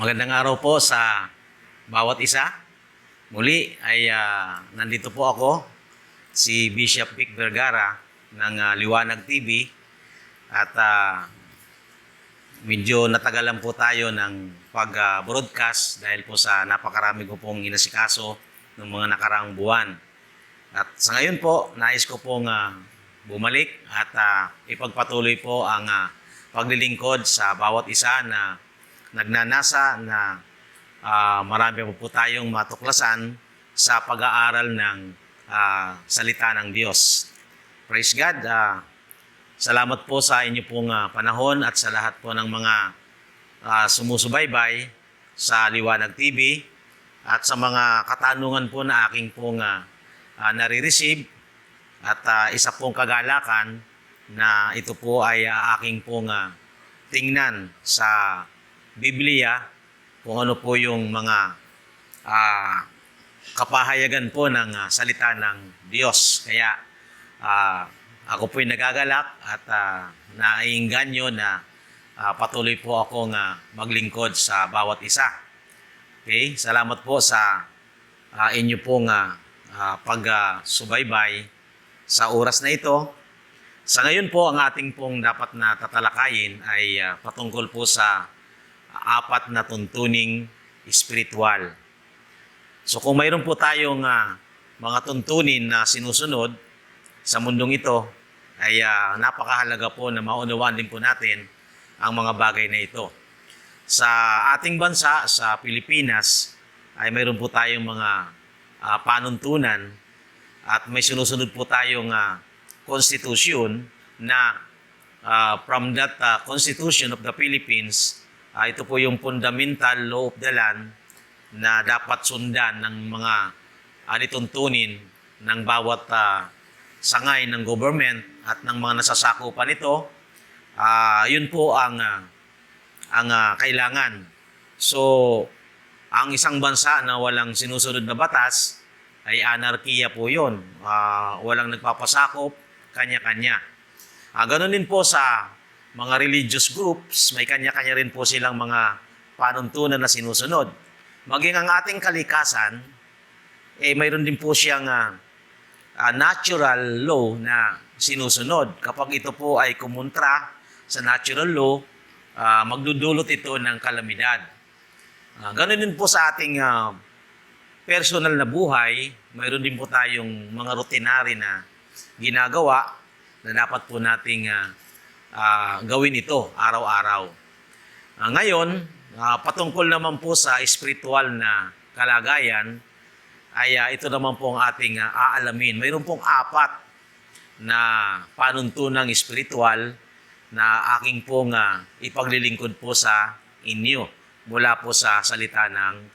Magandang araw po sa bawat isa. Muli ay nandito po ako, si Bishop Vic Vergara ng Liwanag TV at medyo natagalan po tayo ng pag-broadcast dahil po sa napakarami ko pong inasikaso ng mga nakaraang buwan. At sa ngayon po, nais ko pong bumalik at ipagpatuloy po ang paglilingkod sa bawat isa na nagnanasa na marami po tayong matuklasan sa pag-aaral ng salita ng Diyos. Praise God! Salamat po sa inyo pong panahon at sa lahat po ng mga sumusubaybay sa Liwanag TV at sa mga katanungan po na aking pong nare-receive at isa pong kagalakan na ito po ay aking pong tingnan sa Biblia kung ano po yung mga kapahayagan po ng salita ng Diyos. Kaya ako po'y nagagalak at naiinganyo na patuloy po akong maglingkod sa bawat isa. Okay? Salamat po sa inyo pong pagsubaybay sa oras na ito. Sa ngayon po, ang ating pong dapat na tatalakayin ay patungkol po sa apat na tuntuning espiritual. So kung mayroon po tayong mga tuntunin na sinusunod sa mundong ito, ay napakahalaga po na maunawaan din po natin ang mga bagay na ito. Sa ating bansa, sa Pilipinas, ay mayroon po tayong mga panuntunan at may sinusunod po tayong Constitution na from that Constitution of the Philippines, ito po yung fundamental law of the land na dapat sundan ng mga alituntunin ng bawat sangay ng government at ng mga nasasakupan nito. Yun po ang kailangan. So, ang isang bansa na walang sinusunod na batas ay anarkiya po yun. Walang nagpapasakop, kanya-kanya. Ganon din po sa mga religious groups, may kanya-kanya rin po silang mga panuntunan na sinusunod. Maging ang ating kalikasan, mayroon din po siyang natural law na sinusunod. Kapag ito po ay kumontra sa natural law, magdudulot ito ng kalamidad. Ganon din po sa ating personal na buhay, mayroon din po tayong mga rutinary na ginagawa na dapat po nating gawin ito araw-araw. Ngayon, patungkol naman po sa spiritual na kalagayan, ay ito naman po ang ating aalamin. Mayroon pong apat na panuntunang spiritual na aking pong ipaglilingkod po sa inyo mula po sa salita ng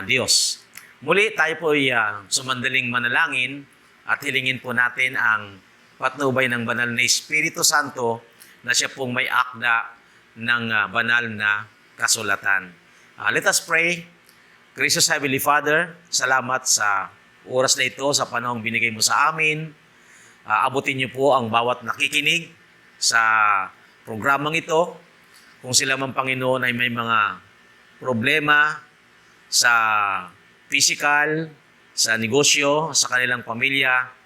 Diyos. Muli tayo po ay sumandaling manalangin at hilingin po natin ang patnubay ng banal na Espiritu Santo na siya pong may akda ng banal na kasulatan. Let us pray. Gracious Heavenly Father, salamat sa oras na ito, sa panahong binigay mo sa amin. Abutin niyo po ang bawat nakikinig sa programang ito. Kung sila man, Panginoon, ay may mga problema sa physical, sa negosyo, sa kanilang pamilya,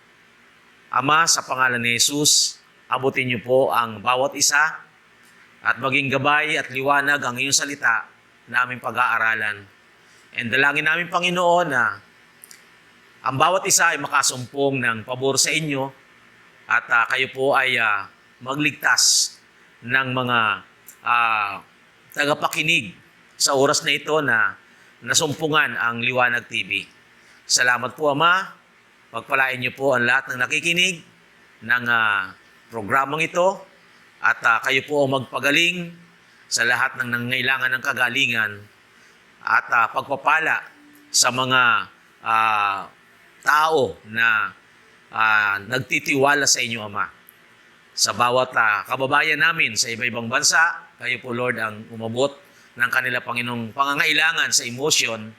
Ama, sa pangalan ni Jesus, abutin niyo po ang bawat isa at maging gabay at liwanag ang iyong salita na aming pag-aaralan. And dalangin namin, Panginoon, na ang bawat isa ay makasumpong ng pabor sa inyo at kayo po ay magligtas ng mga tagapakinig sa oras na ito na nasumpungan ang Liwanag TV. Salamat po, Ama. Pagpalain niyo po ang lahat ng nakikinig ng programang ito at kayo po ang magpagaling sa lahat ng nangailangan ng kagalingan at pagpapala sa mga tao na nagtitiwala sa inyo, Ama. Sa bawat kababayan namin sa iba-ibang bansa, kayo po, Lord, ang umabot ng kanila, Panginoong, pangangailangan sa emosyon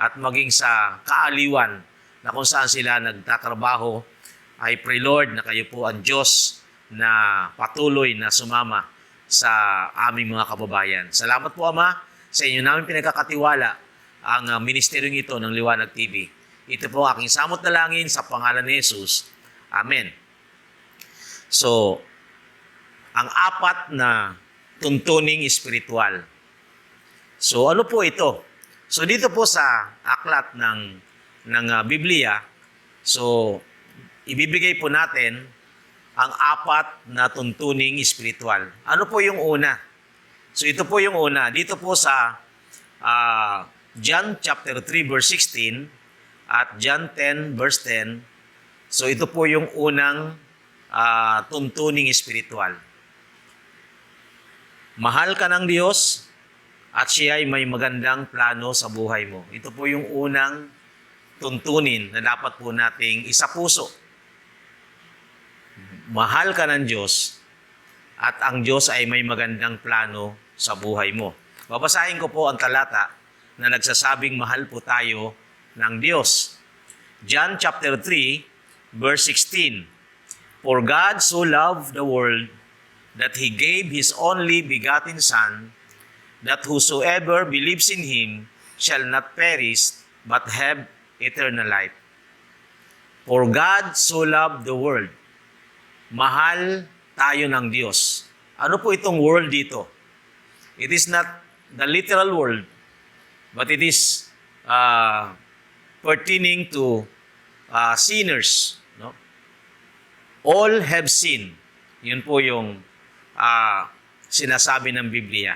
at maging sa kaaliwan na kung saan sila nagtatrabaho. I pray, Lord, na kayo po ang Diyos na patuloy na sumama sa aming mga kababayan. Salamat po, Ama, Sa inyo namin pinagkakatiwala ang ministeryong ito ng Liwanag TV. Ito po ang aking samot dalangin sa pangalan ni Jesus. Amen. So, ang apat na tuntuning espiritual. So, ano po ito? So, dito po sa aklat ng Biblia, so, ibibigay po natin ang apat na tuntuning espiritual. Ano po yung una? So, ito po yung una. Dito po sa John chapter 3 verse 16 at John 10 verse 10. So, ito po yung unang tuntuning espiritual. Mahal ka ng Diyos at siya ay may magandang plano sa buhay mo. Ito po yung unang tuntunin na dapat po nating isapuso. Mahal ka ng Diyos at ang Diyos ay may magandang plano sa buhay mo. Babasahin ko po ang talata na nagsasabing mahal po tayo ng Diyos. John chapter 3 verse 16. For God so loved the world that He gave His only begotten Son, that whosoever believes in Him shall not perish, but have eternal life. For God so loved the world. Mahal tayo ng Diyos. Ano po itong world dito? It is not the literal world, but it is pertaining to sinners. No? All have sinned. Yun po yung sinasabi ng Biblia.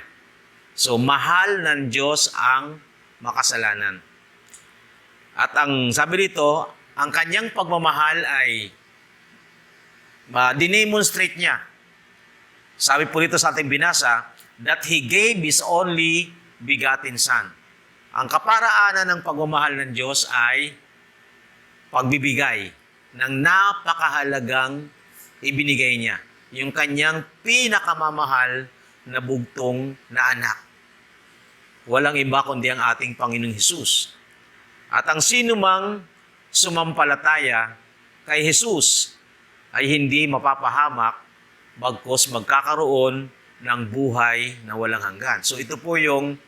So, mahal ng Diyos ang makasalanan. At ang sabi dito, ang kanyang pagmamahal ay dinemonstrate niya. Sabi po dito sa ating binasa, that He gave His only begotten Son. Ang kaparaanan ng pagmamahal ng Diyos ay pagbibigay ng napakahalagang ibinigay niya. Yung kanyang pinakamamahal na bugtong na anak. Walang iba kundi ang ating Panginoong Hesus. At ang sinumang sumampalataya kay Hesus ay hindi mapapahamak bagkus magkakaroon ng buhay na walang hanggan. So ito po yung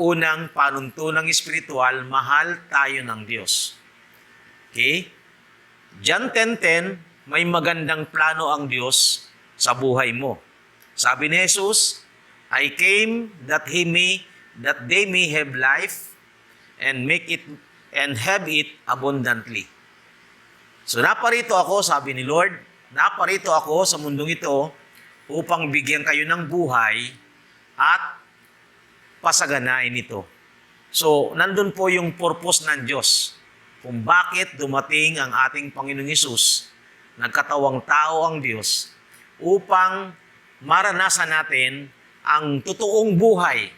unang panuntunang espiritual, mahal tayo ng Diyos. Okay? John 10:10, may magandang plano ang Diyos sa buhay mo. Sabi ni Jesus, I came that they may have life and make it and have it abundantly. So naparito ako, sabi ni Lord, naparito ako sa mundong ito upang bigyan kayo ng buhay at pasaganain ito. So nandun po yung purpose ng Diyos kung bakit dumating ang ating Panginoong Hesus, nagkatawang tao ang Diyos, upang maranasan natin ang totoong buhay.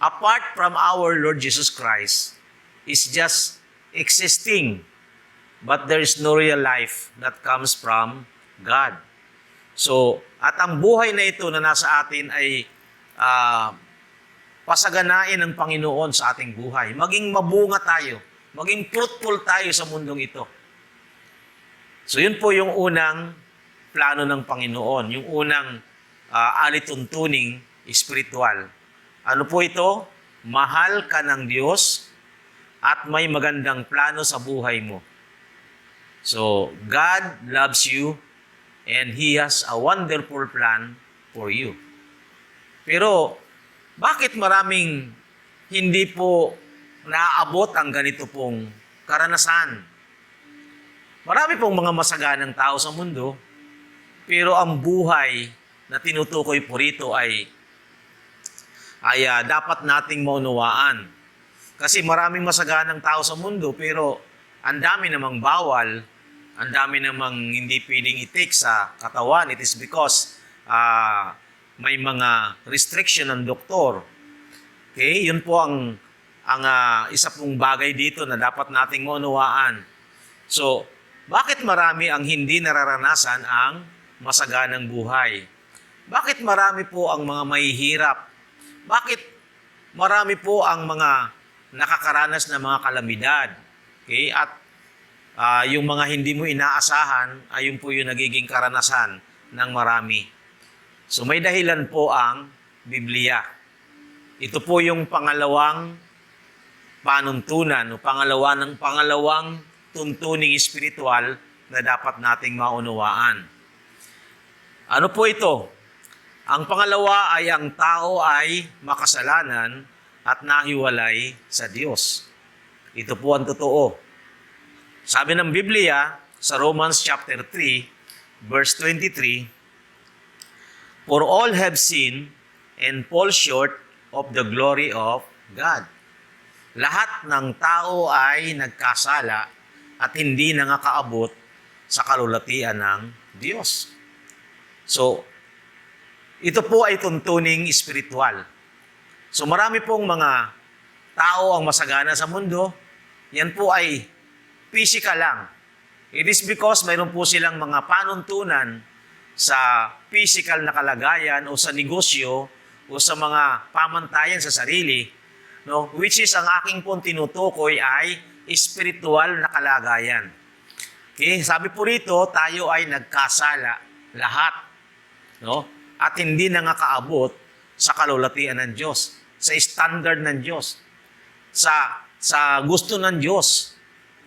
Apart from our Lord Jesus Christ, is just existing, but there is no real life that comes from God. So, at ang buhay na ito na nasa atin ay pasaganain ng Panginoon sa ating buhay. Maging mabunga tayo, maging fruitful tayo sa mundong ito. So yun po yung unang plano ng Panginoon, yung unang alituntuning espiritual. Ano po ito? Mahal ka ng Diyos at may magandang plano sa buhay mo. So, God loves you and He has a wonderful plan for you. Pero, bakit maraming hindi po naaabot ang ganito pong karanasan? Marami pong mga masaganang tao sa mundo, pero ang buhay na tinutukoy po rito ay dapat nating maunawaan. Kasi maraming masaganang tao sa mundo, pero ang dami namang bawal, ang dami namang hindi pwedeng i-take sa katawan. It is because may mga restriction ng doktor. Okay? Yun po ang isa pong bagay dito na dapat nating maunawaan. So, bakit marami ang hindi nararanasan ang masaganang buhay? Bakit marami po ang mga mahihirap? Bakit marami po ang mga nakakaranas ng mga kalamidad? Okay? At yung mga hindi mo inaasahan, ayun po yung nagiging karanasan ng marami. So may dahilan po ang Biblia. Ito po yung pangalawang panuntunan o pangalawang tuntuning espiritual na dapat nating maunawaan. Ano po ito? Ang pangalawa ay ang tao ay makasalanan at nahiwalay sa Diyos. Ito po ang totoo. Sabi ng Biblia sa Romans chapter 3, verse 23, "For all have sinned and fall short of the glory of God." Lahat ng tao ay nagkasala at hindi nangakaabot sa kalulatian ng Diyos. So, ito po ay tuntuning espiritual. So, marami pong mga tao ang masagana sa mundo. Yan po ay physical lang. It is because mayroon po silang mga panuntunan sa physical na kalagayan o sa negosyo o sa mga pamantayan sa sarili, no? Which is ang aking pong tinutukoy ay espiritual na kalagayan. Okay? Sabi po rito, tayo ay nagkasala lahat, no? At hindi nangakaabot sa kalulatian ng Diyos, sa standard ng Diyos, sa gusto ng Diyos.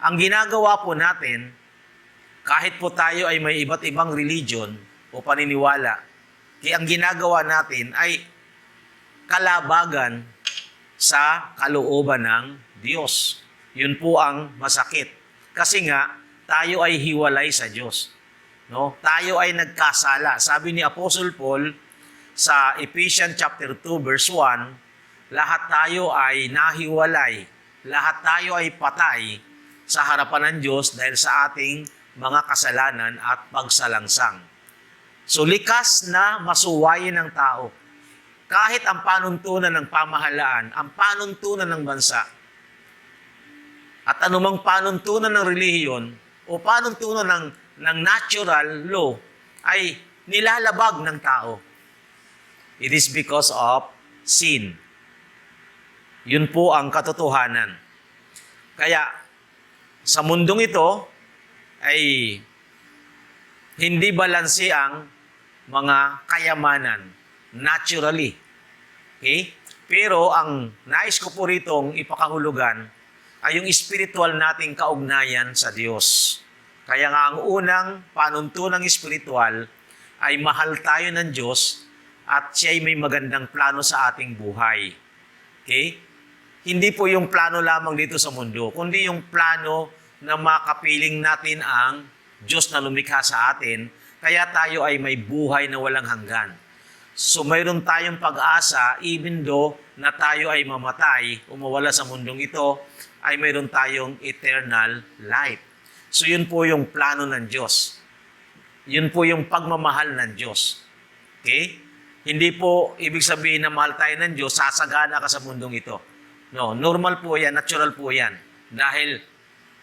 Ang ginagawa po natin, kahit po tayo ay may iba't ibang religion o paniniwala, ang ginagawa natin ay kalabagan sa kalooban ng Diyos. Yun po ang masakit. Kasi nga, tayo ay hiwalay sa Diyos. No? Tayo ay nagkasala. Sabi ni Apostle Paul sa Ephesians chapter 2 verse 1, lahat tayo ay nahiwalay. Lahat tayo ay patay sa harapan ng Diyos dahil sa ating mga kasalanan at pagsalangsang. So likas na masuwayin ng tao. Kahit ang panuntunan ng pamahalaan, ang panuntunan ng bansa, at anumang panuntunan ng relihiyon o panuntunan ng natural law ay nilalabag ng tao. It is because of sin. Yun po ang katotohanan. Kaya sa mundong ito ay hindi balanse ang mga kayamanan naturally. Okay? Pero ang nais ko po ritong ipakahulugan ay yung spiritual nating kaugnayan sa Diyos. Kaya nga ang unang panuntunang espiritual ay mahal tayo ng Diyos at siya ay may magandang plano sa ating buhay. Okay? Hindi po yung plano lamang dito sa mundo, kundi yung plano na makapiling natin ang Diyos na lumikha sa atin, kaya tayo ay may buhay na walang hanggan. So mayroon tayong pag-asa, even though na tayo ay mamatay o mawala sa mundong ito, ay mayroon tayong eternal life. So yun po yung plano ng Diyos. Yun po yung pagmamahal ng Diyos. Okay? Hindi po ibig sabihin na mahal tayo ng Diyos, sasagana ka sa mundong ito. No, normal po yan, natural po yan. Dahil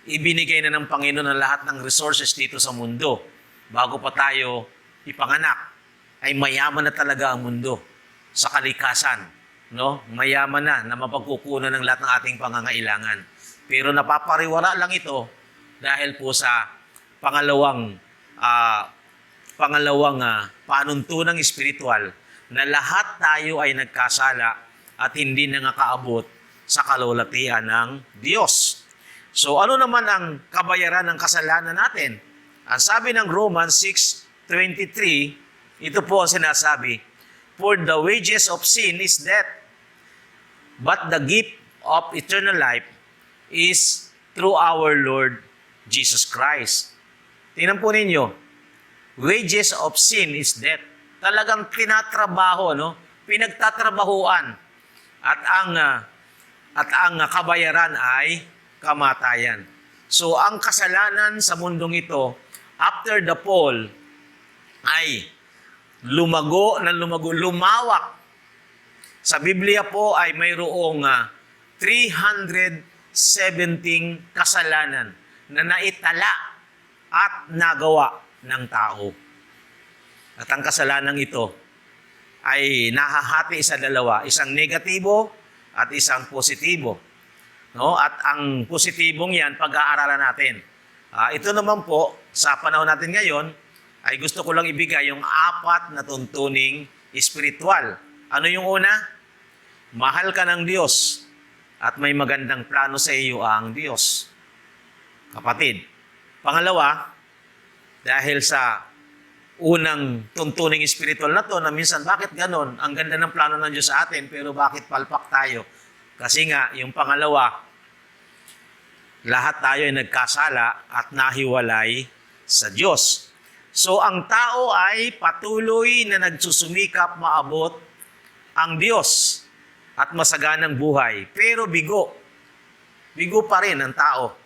ibinigay na ng Panginoon ang lahat ng resources dito sa mundo. Bago pa tayo ipanganak, ay mayaman na talaga ang mundo sa kalikasan. No? Mayaman na mapagkukunan ng lahat ng ating pangangailangan. Pero napapariwara lang ito dahil po sa pangalawang panuntunang espiritual na lahat tayo ay nagkasala at hindi nangakaabot sa kalulatian ng Diyos. So ano naman ang kabayaran ng kasalanan natin? Ang sabi ng Romans 6:23, ito po ang sinasabi, "For the wages of sin is death, but the gift of eternal life is through our Lord Jesus Christ." Tingnan po ninyo, wages of sin is death. Talagang tinatrabaho, no? Pinagtatrabahuan. At ang kabayaran ay kamatayan. So, ang kasalanan sa mundong ito, after the fall, ay lumawak. Sa Biblia po ay mayroong 317 kasalanan na naitala at nagawa ng tao. At ang kasalanan ito ay nahahati sa dalawa, isang negatibo at isang positibo. No? At ang positibong yan, pag-aaralan natin. Ito naman po, sa panahon natin ngayon, ay gusto ko lang ibigay yung 4 na tuntuning espiritual. Ano yung una? Mahal ka ng Diyos at may magandang plano sa iyo ang Diyos. Kapatid. Pangalawa, dahil sa unang tuntuning spiritual na to, na minsan bakit ganon? Ang ganda ng plano ng Diyos sa atin, pero bakit palpak tayo? Kasi nga, yung pangalawa, lahat tayo ay nagkasala at nahiwalay sa Diyos. So, ang tao ay patuloy na nagsusumikap maabot ang Diyos at masaganang buhay. Pero bigo. Bigo pa rin ang tao.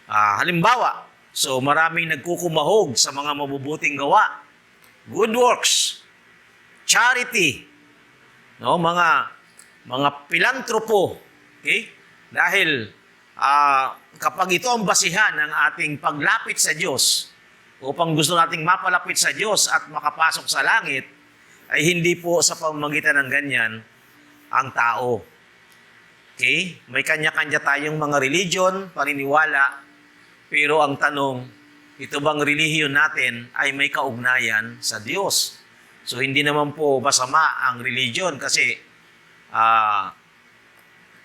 Halimbawa, so maraming nagkukumahog sa mga mabubuting gawa. Good works. Charity. No, mga pilantropo. Okay? Dahil kapag ito ang basihan ng ating paglapit sa Diyos, upang gusto nating mapalapit sa Diyos at makapasok sa langit, ay hindi po sa pamamagitan ng ganyan ang tao. Okay? May kanya-kanya tayong mga religion, paniniwala, pero ang tanong, ito bang relihiyon natin ay may kaugnayan sa Diyos? So hindi naman po masama ang religion kasi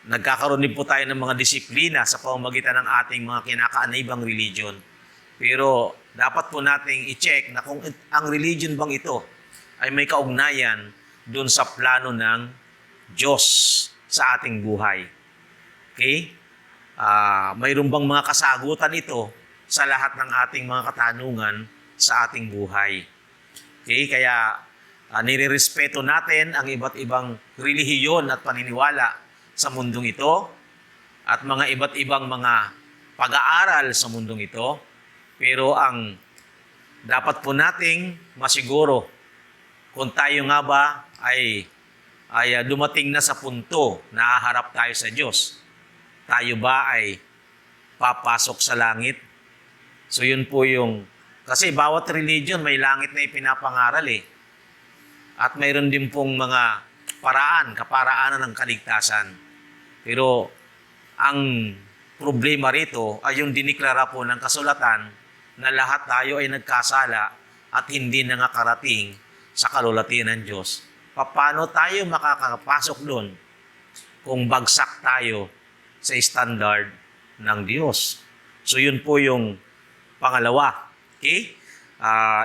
nagkakaroon din po tayo ng mga disiplina sa pamamagitan ng ating mga kinakaanibang religion. Pero dapat po nating i-check na kung ang religion bang ito ay may kaugnayan dun sa plano ng Diyos sa ating buhay. Okay? Mayroon bang mga kasagutan ito sa lahat ng ating mga katanungan sa ating buhay? Okay? Kaya nirerespeto natin ang iba't ibang relihiyon at paniniwala sa mundong ito at mga iba't ibang mga pag-aaral sa mundong ito. Pero ang dapat po nating masiguro kung tayo nga ba ay dumating na sa punto na haharap tayo sa Diyos. Tayo ba ay papasok sa langit? So yun po yung, kasi bawat religion may langit na ipinapangaral eh. At mayroon din pong mga kaparaanan ng kaligtasan. Pero ang problema rito ay yung diniklara po ng kasulatan na lahat tayo ay nagkasala at hindi na nakarating sa kalulatian ng Diyos. Paano tayo makakapasok doon kung bagsak tayo sa standard ng Diyos? So yun po yung pangalawa. Okay?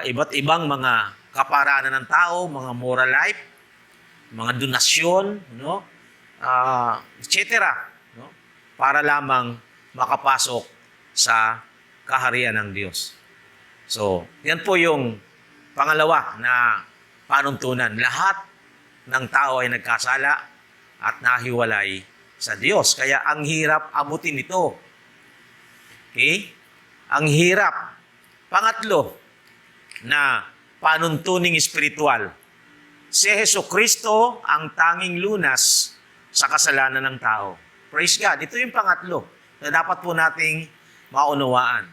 Iba't ibang mga kaparaanan ng tao, mga moral life, mga donasyon, no? Etc. No? Para lamang makapasok sa kaharian ng Diyos. So, yan po yung pangalawa na panuntunan. Lahat ng tao ay nagkasala at nahiwalay sa Diyos. Kaya ang hirap abutin ito. Okay? Ang hirap. Pangatlo na panuntuning espiritual. Si Jesucristo ang tanging lunas sa kasalanan ng tao. Praise God. Ito yung pangatlo na dapat po nating maunawaan.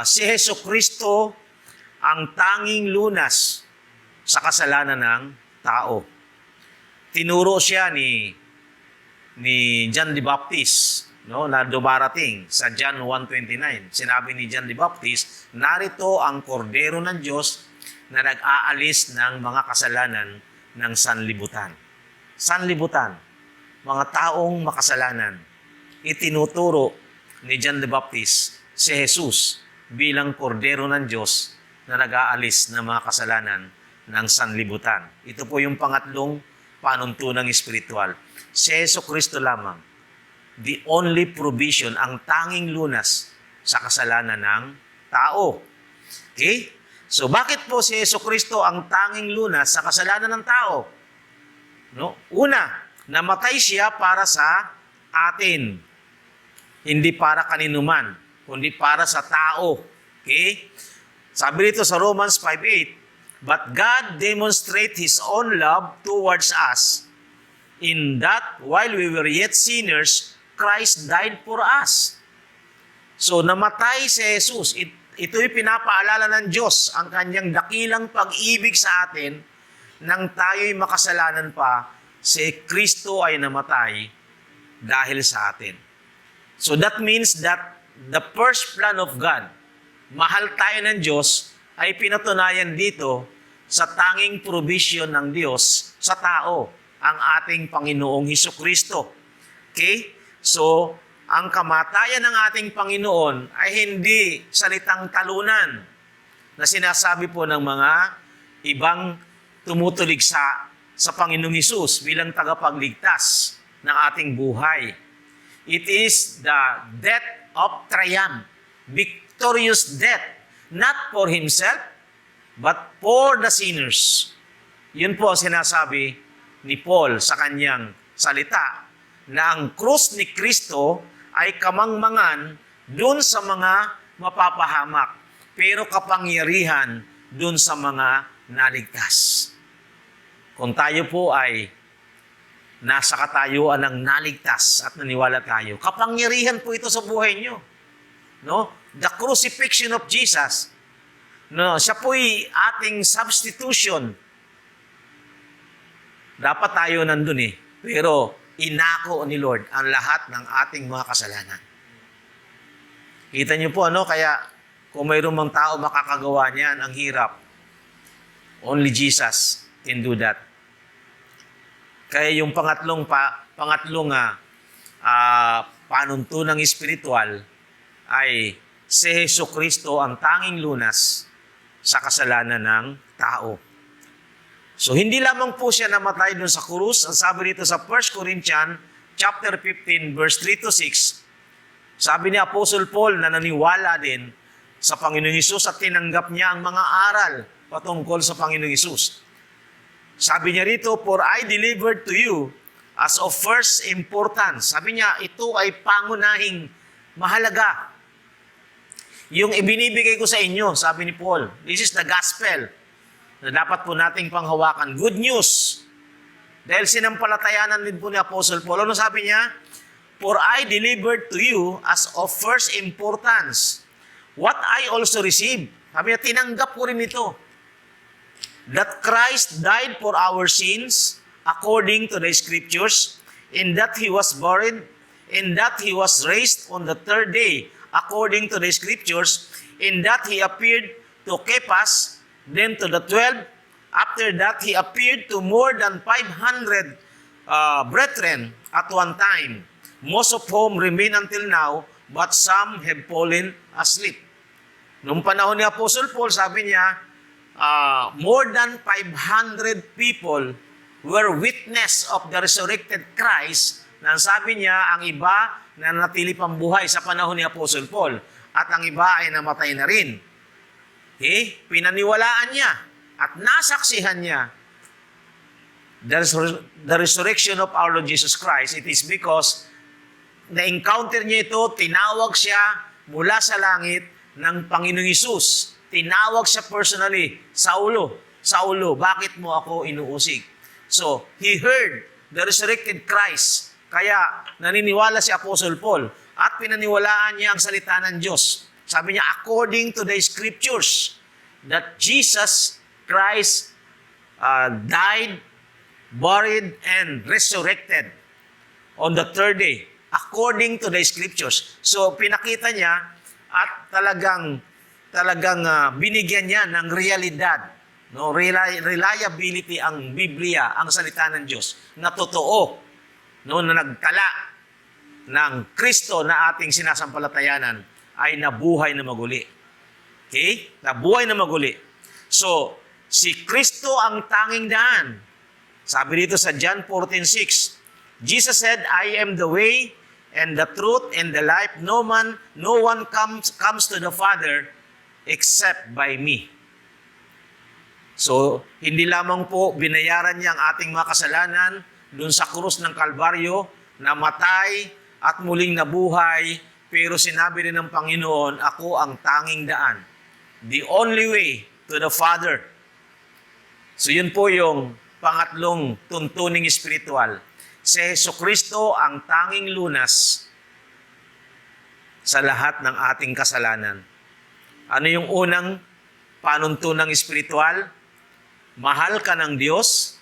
Si Jesucristo ang tanging lunas sa kasalanan ng tao. Tinuro siya ni John the Baptist, no, na dumarating sa John 1:29. Sinabi ni John the Baptist, narito ang kordero ng Diyos na nag-aalis ng mga kasalanan ng sanlibutan. Sanlibutan, mga taong makasalanan. Itinuturo ni John the Baptist si Jesus bilang kordero ng Diyos na nag-aalis ng mga kasalanan ng sanlibutan. Ito po yung pangatlong panuntunang espiritual. Si Jesucristo lamang, the only provision, ang tanging lunas sa kasalanan ng tao. Okay? So bakit po si Jesucristo ang tanging lunas sa kasalanan ng tao? No? Una, namatay siya para sa atin. Hindi para kaninuman, kundi para sa tao. Okay? Sabi rito sa Romans 5:8, but God demonstrate His own love towards us in that while we were yet sinners, Christ died for us. So namatay si Jesus. Ito'y pinapaalala ng Diyos, ang kanyang dakilang pag-ibig sa atin nang tayo'y makasalanan pa, si Kristo ay namatay dahil sa atin. So that means that the first plan of God, mahal tayo ng Diyos, ay pinatunayan dito sa tanging provision ng Diyos sa tao. ang ating Panginoong Hesukristo. Okay? So, ang kamatayan ng ating Panginoon ay hindi salitang talunan na sinasabi po ng mga ibang tumutulig sa Panginoong Hesus bilang tagapagligtas ng ating buhay. It is the death of triumph, victorious death, not for himself, but for the sinners. Yun po ang sinasabi ni Paul sa kanyang salita, na ang krus ni Kristo ay kamangmangan dun sa mga mapapahamak, pero kapangyarihan dun sa mga naligtas. Kung tayo po ay nasa katayuan ng naligtas at naniwala tayo, kapangyarihan po ito sa buhay nyo. No? The crucifixion of Jesus, no, siya po'y ating substitution. Dapat tayo nandun eh. Pero inako ni Lord ang lahat ng ating mga kasalanan. Kita niyo po, kaya kung mayroong mga tao makakagawa niyan, ang hirap. Only Jesus can do that. Kaya yung pangatlong panuntunang espiritual ay si Jesucristo ang tanging lunas sa kasalanan ng tao. So, hindi lamang po siya namatay dun sa krus. Ang sabi dito sa 1 Corinthians chapter 15, verse 3 to 6, sabi ni Apostle Paul na naniwala din sa Panginoong Hesus at tinanggap niya ang mga aral patungkol sa Panginoong Hesus. Sabi niya rito, "For I delivered to you as of first importance." Sabi niya, ito ay pangunahing mahalaga. Yung ibinibigay ko sa inyo, sabi ni Paul, this is the gospel na dapat po nating panghawakan. Good news. Dahil sinampalatayanan din po ni Apostle Paul. Ano sabi niya? "For I delivered to you as of first importance what I also received." Sabi niya, tinanggap ko rin ito. That Christ died for our sins according to the Scriptures, in that He was buried, in that He was raised on the third day according to the Scriptures, in that He appeared to Cephas, then to the 12. After that, He appeared to more than 500 brethren at one time, most of whom remain until now, but some have fallen asleep. Noong panahon ni Apostle Paul, sabi niya, more than 500 people were witness of the resurrected Christ, na sabi niya, ang iba na natili pang buhay sa panahon ni Apostle Paul, at ang iba ay namatay na rin. Okay? Pinaniwalaan niya at nasaksihan niya the resurrection of our Lord Jesus Christ. It is because na-encounter niya ito, tinawag siya mula sa langit ng Panginoong Hesus. Tinawag siya personally, Saulo, Saulo, bakit mo ako inuusig? So, he heard the resurrected Christ. Kaya naniniwala si Apostle Paul at pinaniwalaan niya ang salita ng Diyos. Sabi niya, according to the Scriptures, that Jesus Christ died, buried, and resurrected on the third day, according to the Scriptures. So, pinakita niya at talagang binigyan niya ng realidad, no, reliability ang Biblia, ang salita ng Diyos, na totoo, no, na nagtala ng Kristo na ating sinasampalatayanan ay nabuhay na maguli. Okay? Nabuhay na maguli. So, si Kristo ang tanging daan. Sabi dito sa John 14:6, Jesus said, "I am the way and the truth and the life. No one comes to the Father except by me." So, hindi lamang po binayaran niya ang ating mga kasalanan dun sa krus ng Kalbaryo, namatay at muling nabuhay, pero sinabi rin ng Panginoon, ako ang tanging daan. The only way to the Father. So, yun po yung pangatlong tuntuning espiritual. Si Jesucristo ang tanging lunas sa lahat ng ating kasalanan. Ano yung unang panuntunang espiritual? Mahal ka ng Diyos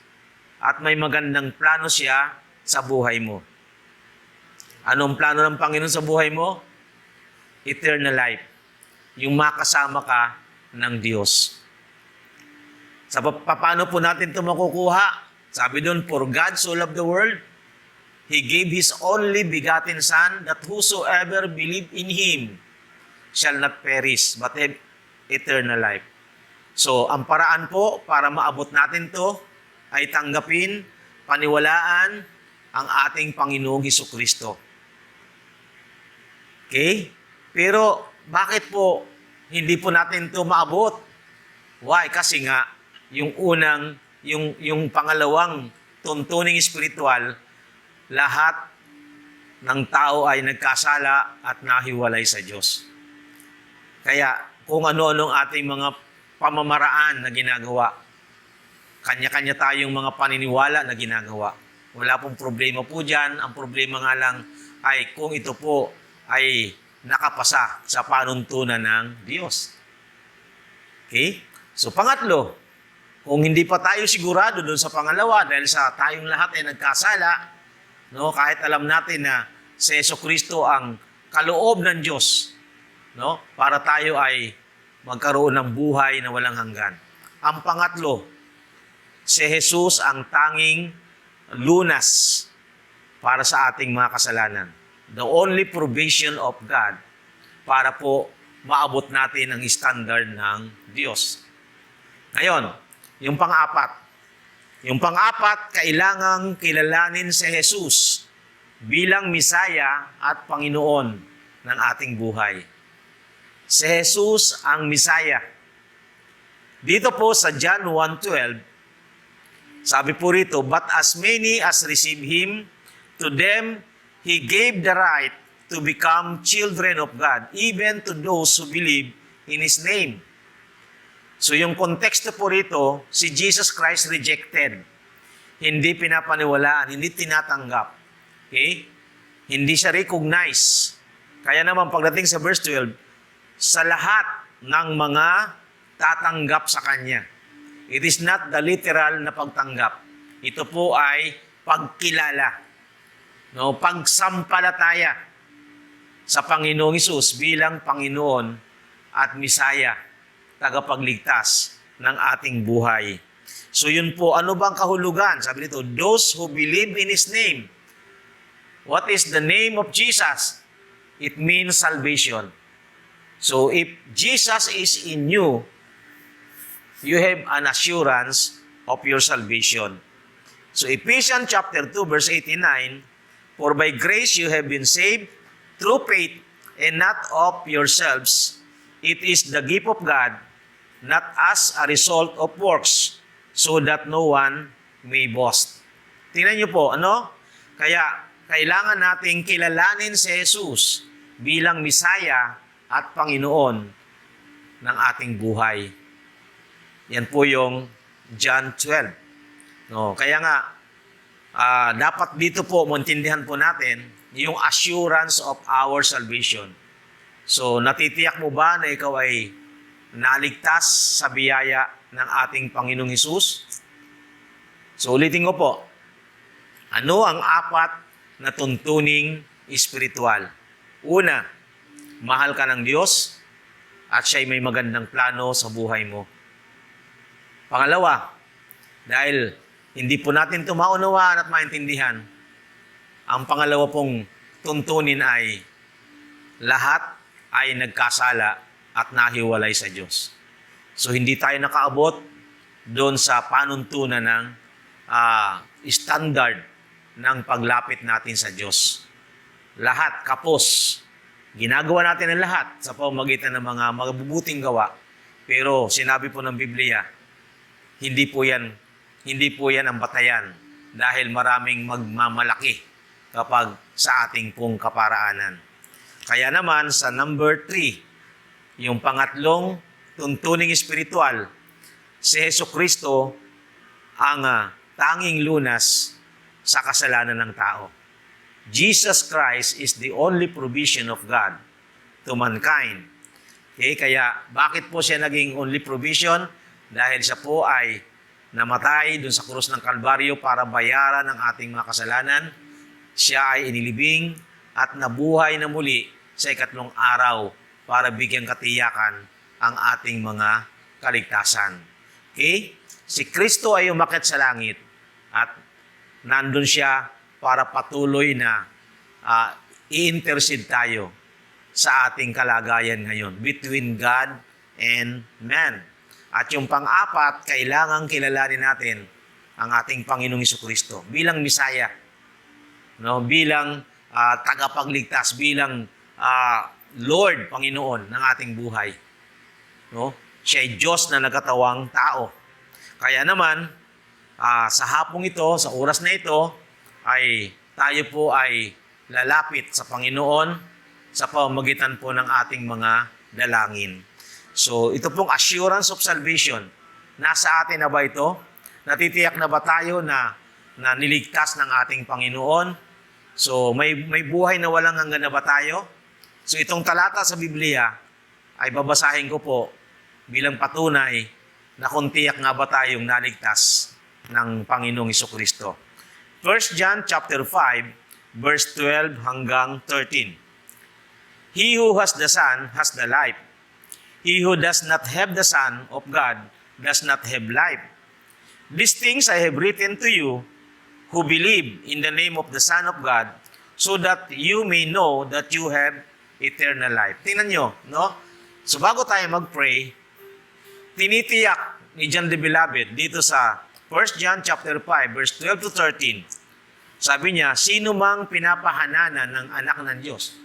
at may magandang plano siya sa buhay mo. Anong plano ng Panginoon sa buhay mo? Eternal life. Yung makasama ka ng Diyos. Paano po natin ito makukuha? Sabi doon, for God so loved the world, He gave His only begotten Son, that whosoever believe in Him shall not perish, but have eternal life. So, ang paraan po para maabot natin to ay tanggapin, paniwalaan ang ating Panginoong Hesukristo. Okay? Pero, bakit po hindi po natin to maabot? Why? Kasi nga, yung pangalawang tuntuning espiritual, lahat ng tao ay nagkasala at nahiwalay sa Diyos. Kaya kung ano-anong ating mga pamamaraan na ginagawa, kanya-kanya tayong mga paniniwala na ginagawa. Wala pong problema po dyan. Ang problema nga lang ay kung ito po ay nakapasa sa panuntunan ng Diyos. Okay? So pangatlo, kung hindi pa tayo sigurado doon sa pangalawa dahil sa tayong lahat ay nagkasala, no, kahit alam natin na si Jesucristo ang kaloob ng Diyos, no, para tayo ay magkaroon ng buhay na walang hanggan. Ang pangatlo, si Jesus ang tanging lunas para sa ating mga kasalanan. The only provision of God para po maabot natin ang standard ng Diyos. Ngayon, yung pang-apat, kailangang kilalanin si Jesus bilang Misaya at Panginoon ng ating buhay. Si Jesus ang Misaya. Dito po sa John 1:12, sabi po rito, but as many as receive Him, to them He gave the right to become children of God, even to those who believe in His name. So yung konteksto po rito, si Jesus Christ rejected. Hindi pinapaniwalaan, hindi tinatanggap. Okay? Hindi siya recognize. Kaya naman pagdating sa verse 12, sa lahat ng mga tatanggap sa Kanya. It is not the literal na pagtanggap. Ito po ay pagkilala. No, pagsampalataya sa Panginoong Hesus bilang Panginoon at Misaya, tagapagligtas ng ating buhay. So yun po, ano bang kahulugan? Sabi dito, those who believe in His name. What is the name of Jesus? It means salvation. So if Jesus is in you, you have an assurance of your salvation. So Ephesians chapter 2 verse 89, for by grace you have been saved through faith, and not of yourselves. It is the gift of God, not as a result of works, so that no one may boast. Tingnan niyo po, ano? Kaya, kailangan nating kilalanin si Jesus bilang Misaya at Panginoon ng ating buhay. Yan po yung John 12. No, kaya nga, dapat dito po, maintindihan po natin, yung assurance of our salvation. So, natitiyak mo ba na ikaw ay naligtas sa biyaya ng ating Panginoong Hesus? So ulitin ko po, ano ang apat na tuntuning espiritual? Una, mahal ka ng Diyos at siya'y may magandang plano sa buhay mo. Pangalawa, dahil hindi po natin ito maunawaan at maintindihan, ang pangalawa pong tuntunin ay lahat ay nagkasala at nahiwalay sa Diyos. So hindi tayo nakaabot doon sa panuntunan ng standard ng paglapit natin sa Diyos. Lahat, kapos. Ginagawa natin ang lahat sa pamamagitan ng mga mabubuting gawa. Pero sinabi po ng Biblia, hindi po yan ang batayan dahil maraming magmamalaki kapag sa ating pong kaparaanan. Kaya naman sa number 3, yung pangatlong tuntuning espiritual, si Jesucristo ang tanging lunas sa kasalanan ng tao. Jesus Christ is the only provision of God to mankind. Okay, kaya bakit po siya naging only provision? Dahil siya po ay namatay dun sa krus ng Kalbaryo para bayaran ang ating mga kasalanan. Siya ay inilibing at nabuhay na muli sa ikatlong araw para bigyang katiyakan ang ating mga kaligtasan. Okay? Si Kristo ay umakyat sa langit At nandun siya para patuloy na i-intercede tayo sa ating kalagayan ngayon between God and man. At yung pang-apat, kailangang kilalanin natin ang ating Panginoong Jesucristo bilang Misaya, no? Bilang tagapagligtas, bilang Lord, Panginoon ng ating buhay. No? Siya ay Diyos na nagkatawang tao. Kaya naman, sa hapong ito, sa oras na ito, ay tayo po ay lalapit sa Panginoon sa pamamagitan po ng ating mga dalangin. So, ito pong assurance of salvation. Nasa atin na ba ito? Natitiyak na ba tayo na niligtas ng ating Panginoon? So, may buhay na walang hanggan na ba tayo? So, itong talata sa Biblia ay babasahin ko po bilang patunay na kung tiyak nga ba tayong naligtas ng Panginoong Jesucristo. 1 John chapter 5, verse 12 hanggang 13. He who has the Son has the life. He who does not have the Son of God does not have life. These things I have written to you who believe in the name of the Son of God, so that you may know that you have eternal life. Tingnan nyo, no? So bago tayo mag-pray, tinitiyak ni John the Beloved dito sa 1 John chapter 5, verse 12 to 13. Sabi niya, sino mang pinapahananan ng anak ng Diyos?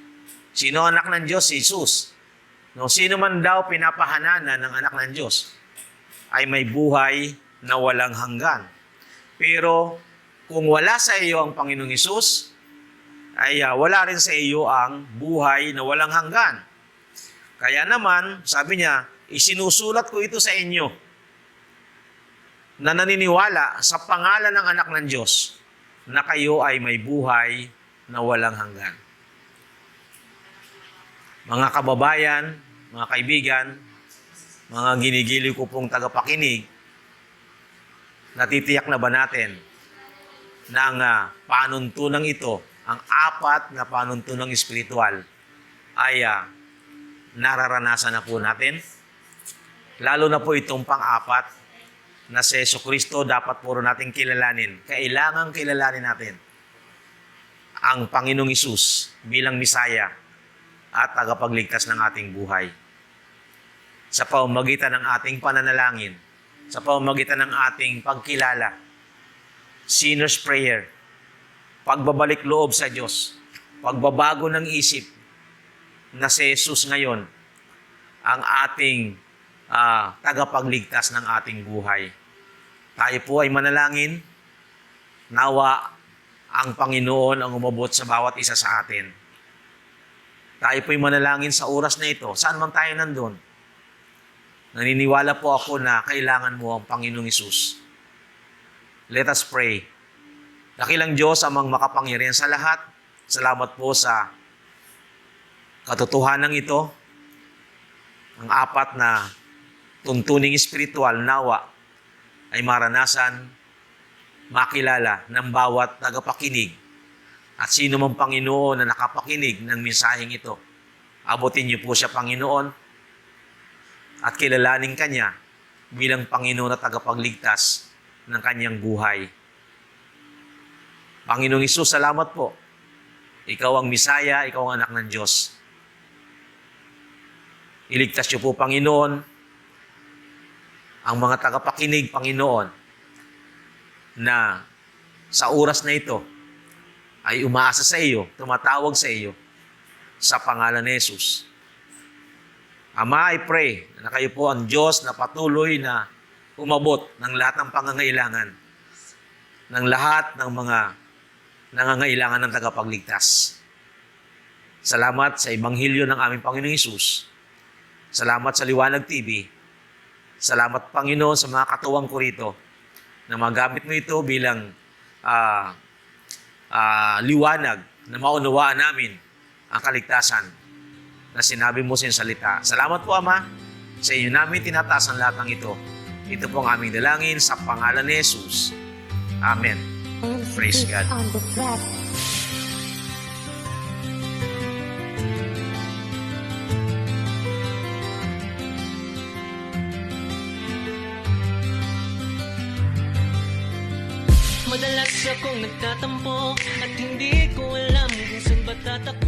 Sino anak ng Diyos? Si Jesus. No, sino man daw pinapahananan ng anak ng Diyos ay may buhay na walang hanggan. Pero kung wala sa iyo ang Panginoong Hesus, ay wala rin sa iyo ang buhay na walang hanggan. Kaya naman, sabi niya, isinusulat ko ito sa inyo na naniniwala sa pangalan ng anak ng Diyos na kayo ay may buhay na walang hanggan. Mga kababayan, mga kaibigan, mga ginigiliw ko pong tagapakinig, natitiyak na ba natin na ang panuntunang ito, ang apat na panuntunang espiritual, ay nararanasan na po natin? Lalo na po itong pang-apat na si Jesucristo dapat puro natin kilalanin. Kailangang kilalanin natin ang Panginoong Hesus bilang Misaya at tagapagligtas ng ating buhay. Sa pamamagitan ng ating pananalangin, sa pamamagitan ng ating pagkilala, sinner's prayer, pagbabalik loob sa Diyos, pagbabago ng isip na si Jesus ngayon ang ating tagapagligtas ng ating buhay. Tayo po ay manalangin, nawa ang Panginoon ang umabot sa bawat isa sa atin. Tayo po ay manalangin sa oras na ito, saan man tayo nandun. Naniniwala po ako na kailangan mo ang Panginoong Hesus. Let us pray. Dakilang Diyos, amang makapangyarihan sa lahat, salamat po sa katotohanan ito, ang apat na tuntuning espiritual nawa ay maranasan, makilala ng bawat tagapakinig at sino mang Panginoon na nakapakinig ng mensaheng ito. Abutin niyo po siya, Panginoon, at kilalanin Kanya bilang Panginoon at tagapagligtas ng Kanyang buhay. Panginoong Hesus, salamat po. Ikaw ang Misaya, ikaw ang anak ng Diyos. Iligtas niyo po, Panginoon, ang mga tagapakinig, Panginoon, na sa oras na ito ay umaasa sa iyo, tumatawag sa iyo sa pangalan ni Jesus. Ama, I pray na kayo po ang Diyos na patuloy na umabot ng lahat ng pangangailangan, ng lahat ng mga nangangailangan ng tagapagligtas. Salamat sa Ebanghelyo ng aming Panginoong Hesus. Salamat sa Liwanag TV. Salamat, Panginoon, sa mga katuwang ko rito na magamit mo ito bilang liwanag na maunawaan namin ang kaligtasan na sinabi mo sa iyong salita. Salamat po, Ama. Sa iyo namin tinataas ang lahat ng ito. Ito po ang aming dalangin sa pangalan ni Jesus. Amen. Praise God. Madalas akong nagtatampo at hindi ko alam kung saan ba tatakbo.